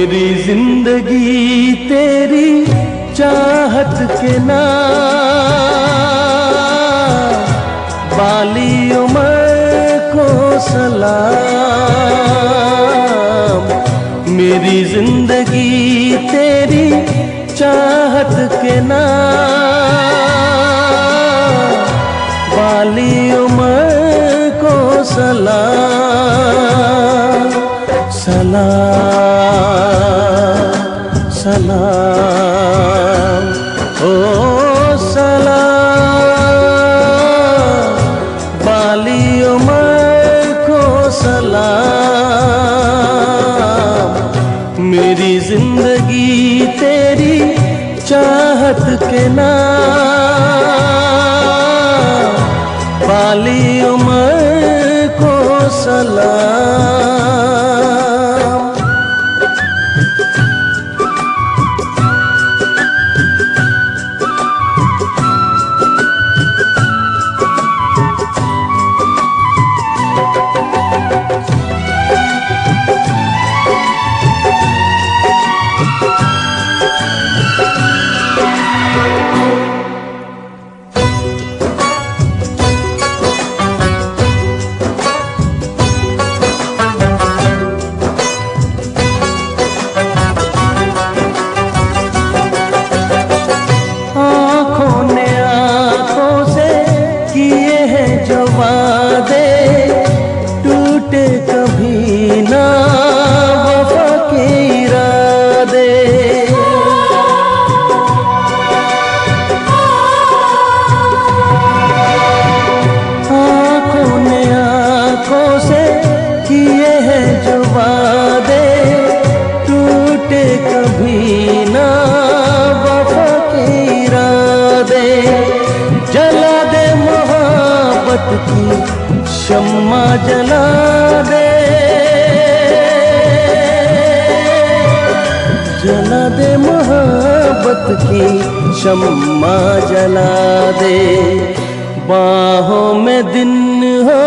मेरी जिंदगी तेरी चाहत के नाम, बाली उम्र को सलाम। मेरी जिंदगी तेरी चाहत के नाम, बाली उम्र को सलाम। सलाम सलाम ओ सलाम, बाली उम्र को सलाम। मेरी जिंदगी तेरी चाहत के नाम, बाली उम्र को सलाम। वादे टूटे कभी ना वफा के इरादे, आँखों ने आँखों से किए हैं जो वादे, टूटे कभी ना वफा के इरादे। जला दे मोहब्बत की शम्मा, जला दे, जला दे मोहब्बत की शम्मा, जला दे। बाहों में दिन हो